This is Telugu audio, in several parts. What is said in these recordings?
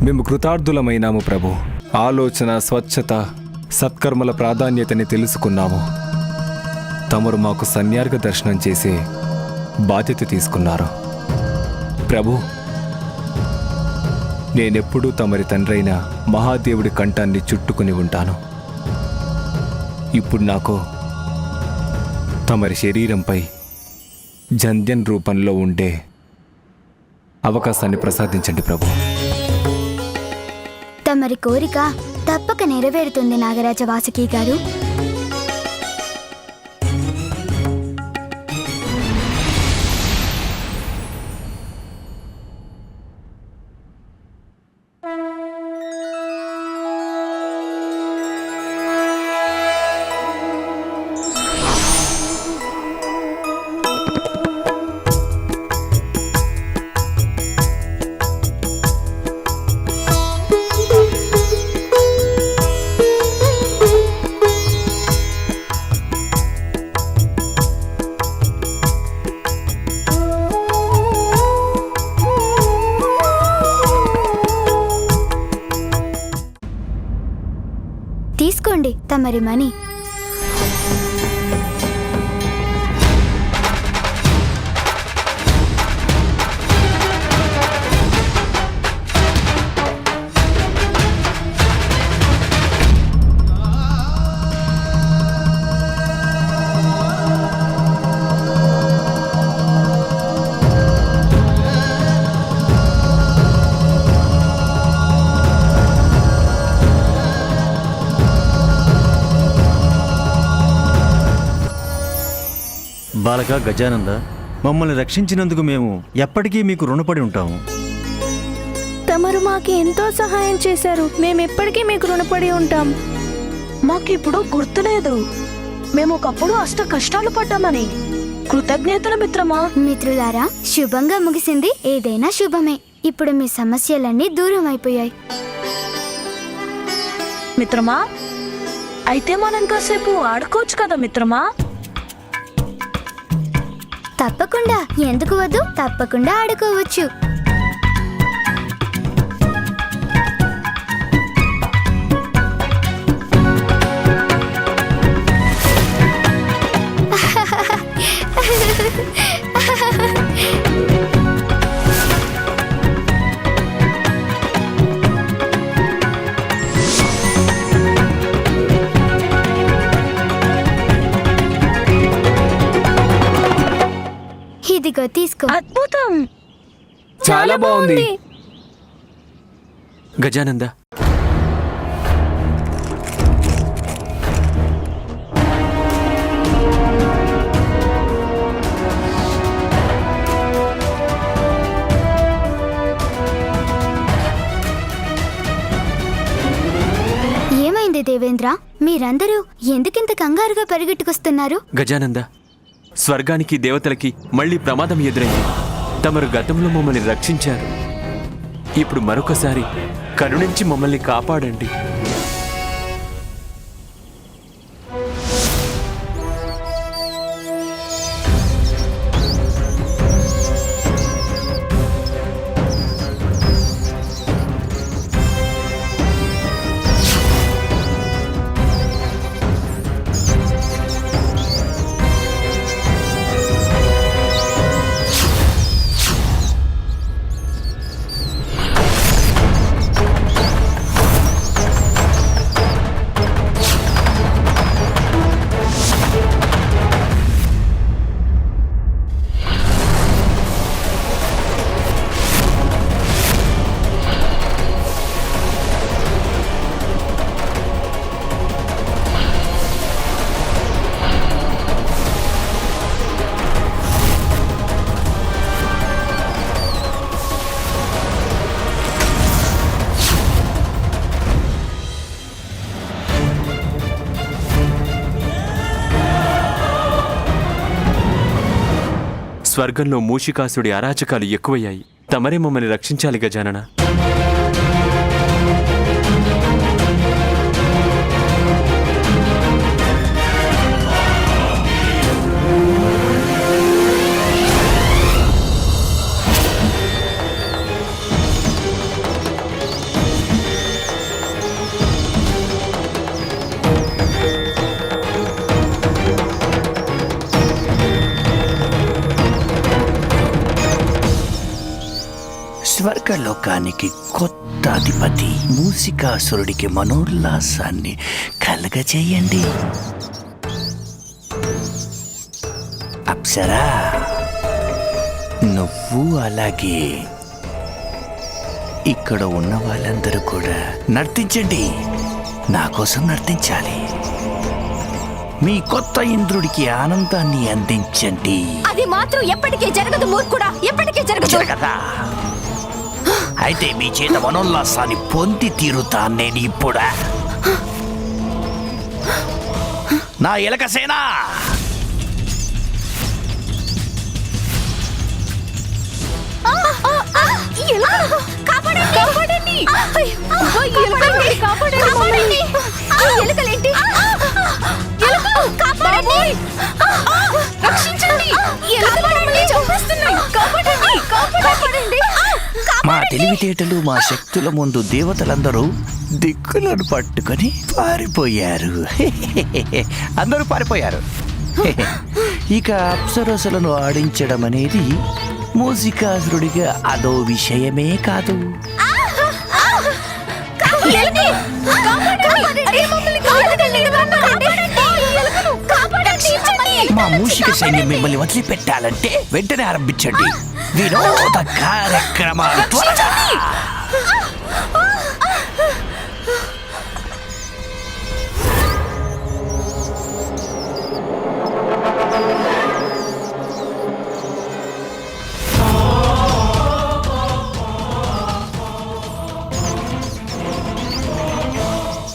మేము కృతార్థులమైనాము ప్రభు. ఆలోచన, స్వచ్ఛత, సత్కర్మల ప్రాధాన్యతని తెలుసుకున్నాము. తమరు మాకు సన్యార్గ దర్శనం చేసే బాధ్యత తీసుకున్నారు. ప్రభు, నేనెప్పుడూ తమరి తండ్రైన మహాదేవుడి కంఠాన్ని చుట్టుకుని ఉంటాను. ఇప్పుడు నాకు తమరి శరీరంపై జంధ్యం రూపంలో ఉండే అవకాశాన్ని ప్రసాదించండి ప్రభు. తమరి కోరిక తప్పక నెరవేరుతుంది నాగరాజ వాసుకి గారు. తీసుకోండి తమరి మనీ. బాలక గజానంద, మమ్మల్ని రక్షించినందుకు మేము ఎప్పటికీ మీకు రుణపడి ఉంటాము. తమరు మాకు ఎంతో సహాయం చేశారు. మేమెప్పటికీ మీకు రుణపడి ఉంటాం. మాకిప్పుడు గుర్తులేదు మేము ఒకప్పుడు అష్ట కష్టాలు పడ్డామని. కృతజ్ఞతలు మిత్రమా. మిత్రులారా, శుభంగా ముగిసింది. ఏదైనా శుభమే. ఇప్పుడు మీ సమస్యలన్నీ దూరం అయిపోయాయి. మిత్రమా, అయితే మనం కాసేపు ఆడుకోవచ్చు కదా మిత్రమా. తప్పకుండా, ఎందుకు వద్దు, తప్పకుండా ఆడుకోవచ్చు. ఇదిగో తీసుకో. అద్భుతం, చాలా బాగుంది. గజానంద, ఏమైంది దేవేంద్ర? మీరందరూ ఎందుకింత కంగారుగా పరిగెట్టుకొస్తున్నారు? గజానంద, స్వర్గానికి దేవతలకి మళ్ళీ ప్రమాదం ఎదురైంది. తమరు గతంలో మమ్మల్ని రక్షించారు. ఇప్పుడు మరొకసారి కరుణించి మమ్మల్ని కాపాడండి. స్వర్గంలో మూషికాసుడి అరాచకాలు ఎక్కువయ్యాయి. తమరే మమ్మల్ని రక్షించాలి గజానన. స్వర్గలోకానికి కొత్త అధిపతి మూసికాసురుడికి మనోల్లాసాన్ని కలగజేయండి. అప్సరా, నువ్వు అలాగే ఇక్కడ ఉన్న వాళ్ళందరూ కూడా నర్తించండి. నా కోసం నర్తించాలి. మీ కొత్త ఇంద్రుడికి ఆనందాన్ని అందించండి. అది మాత్రం ఎప్పటికీ జరగదు మూర్ఖుడా, ఎప్పటికీ జరగదు కదా. అయితే మీ చేత మనోల్లాసాన్ని పొంది తీరుతా నేను ఇప్పుడా. నా ఎలక సేన, మా తెలివితేటలు మా శక్తుల ముందు దేవతలందరూ దిక్కులను పట్టుకొని పారిపోయారు. అందరూ పారిపోయారు. ఇక అప్సరసలను ఆడించడం అనేది మూసికాసురుడిగా అదో విషయమే కాదు. మా మూషిక సైన్యం మిమ్మల్ని వదిలిపెట్టాలంటే వెంటనే ఆరంభించండి వినోద కార్యక్రమాలు. త్వరగా!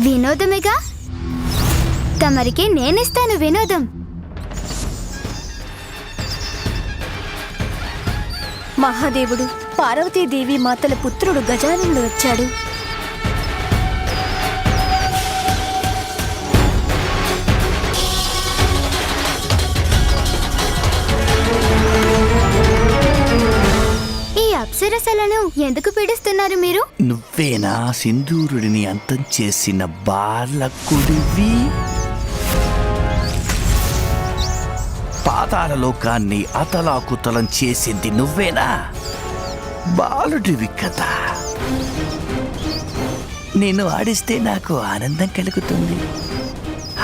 వినోదమేగా, తమరికి నేనిస్తాను వినోదం. మహాదేవుడు పార్వతీదేవి మాతల పుత్రుడు గజాననుడు వచ్చాడు. ఈ అప్సరసలను ఎందుకు పీడిస్తున్నారు మీరు? నువ్వేనా సింధూరుడిని అంతం చేసిన బాలకుడివి? పాతాళ లోకాన్ని అతలాకుతలం చేసింది నువ్వేనా? బాలుడివి కదా. నేను ఆడిస్తే నాకు ఆనందం కలుగుతుంది.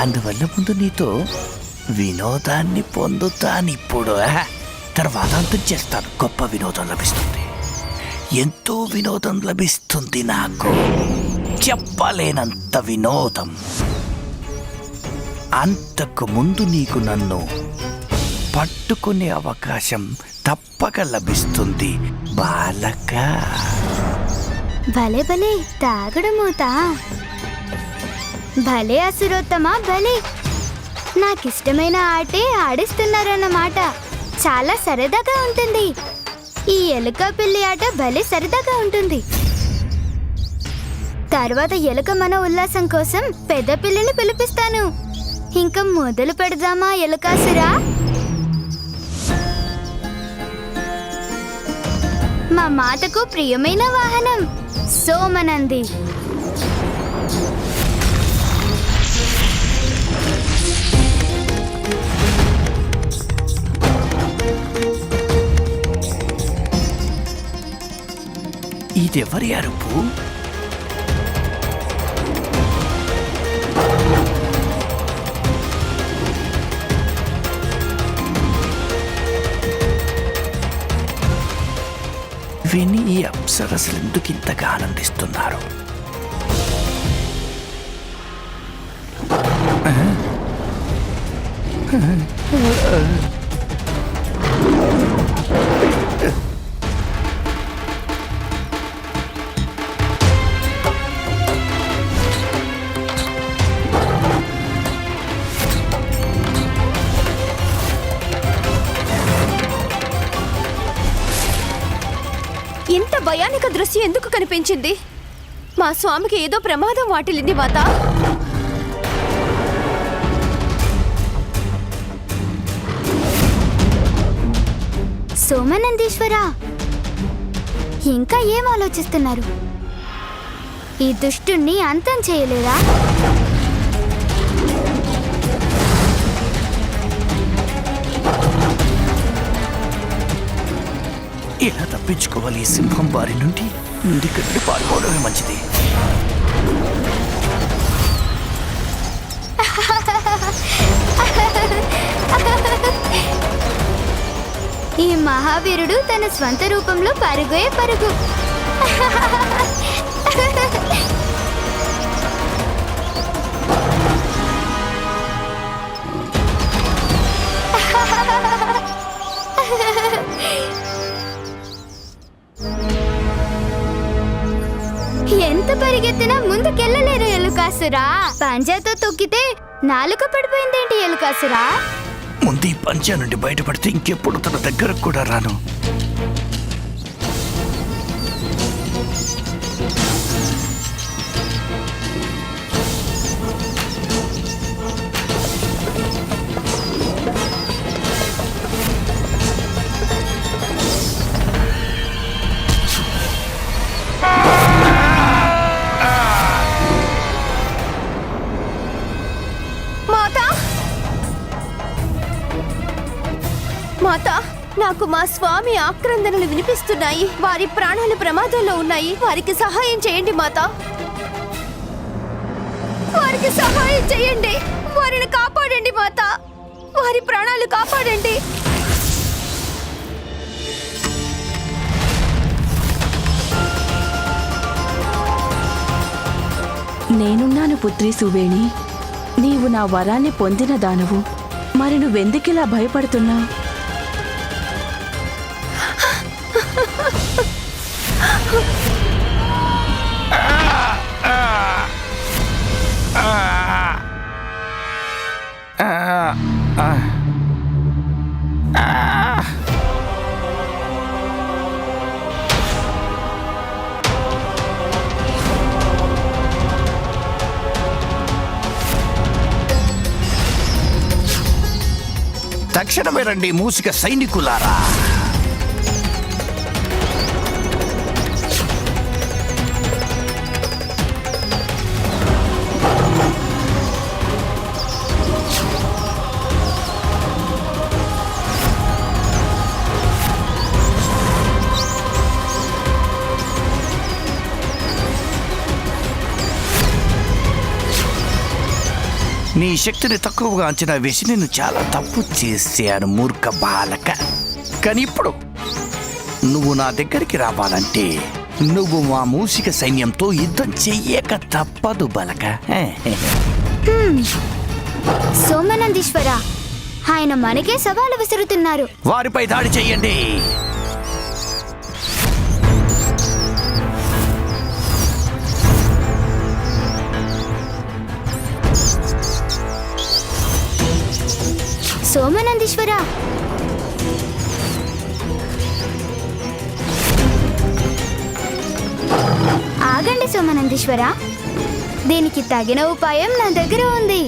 అందువల్ల ముందు నీతో వినోదాన్ని పొందుతానిప్పుడు. తర్వాత అంతం చేస్తాను. గొప్ప వినోదం లభిస్తుంది. ఎంతో వినోదం లభిస్తుంది నాకు. చెప్పలేనంత వినోదం. అంతకు ముందు నీకు నన్ను పట్టుకునే అవకాశం తప్పక లభిస్తుంది బాలక. భలే భలే తాగడమూతా. భలే అసురోత్తమా భలే. నాకిష్టమైన ఆటే ఆడిస్తున్నారన్నమాట. చాలా సరదాగా ఉంటుంది. ఈ ఎలుక పిల్లి ఆట భలే సరదాగా ఉంటుంది. తర్వాత ఎలుక మన ఉల్లాసం కోసం పెద్ద పిల్లిని పిలిపిస్తాను. ఇంకా మొదలు పెడదామా ఎలుకాసురా? మా మాతకు ప్రియమైన వాహనం సోమనంది. ఇదెవరి అరుపు? విని ఈ అప్సరసలు ఎందుకు ఇంతగా ఆనందిస్తున్నారు? భయానక దృశ్యం ఎందుకు కనిపించింది? మా స్వామికి ఏదో ప్రమాదం వాటిల్లింది మాత. సోమనందీశ్వర, ఇంకా ఏం ఆలోచిస్తున్నారు? ఈ దుష్టుణ్ణి అంతం చేయలేరా? ఎలా తప్పించుకోవాలి ఈ సింహం బారి నుండి? ఇంటికి పారిపోవడమే మంచిది. ఈ మహావీరుడు తన స్వంత రూపంలో పరుగే పరుగు. ఎంత పరిగెత్తినా ముందుకెళ్ళలేరు ఎలుకాసురా. పంజాతో తొక్కితే నాలుక పడిపోయిందేంటి ఎలుకాసురా? ముందు ఈ పంచా నుండి బయటపడితే ఇంకెప్పుడు తన దగ్గరకు కూడా రాను. మాత, నాకు మా స్వామి ఆక్రందనలు వినిపిస్తున్నాయి. వారి ప్రాణాలు ప్రమాదంలో ఉన్నాయి. వారికి సహాయం చేయండి మాత. వారికి సహాయం చేయండి. వారిని కాపాడండి మాత. వారి ప్రాణాలు కాపాడండి. నేనున్నాను పుత్రి సువేణి. నీవు నా వరాన్ని పొందిన దానవు. మరి నువ్వెందుకిలా భయపడుతున్నావు? తక్షణమే రండి మూసిక సైనికులారా. నీ శక్తిని తక్కువగా అంచనా వేసి నేను చాలా తప్పు చేశాను మూర్ఖ బాలక. కానీ ఇప్పుడు నువ్వు నా దగ్గరికి రావాలంటే నువ్వు మా మూసిక సైన్యంతో యుద్ధం చెయ్యక తప్పదు బాలక. సోమనందీశ్వర, ఆయన మనకే సవాలు విసురుతున్నారు. వారిపై దాడి చెయ్యండి. సోమనందీశ్వర, ఆగండి సోమనందీశ్వర. దీనికి తగిన ఉపాయం నా దగ్గర ఉంది.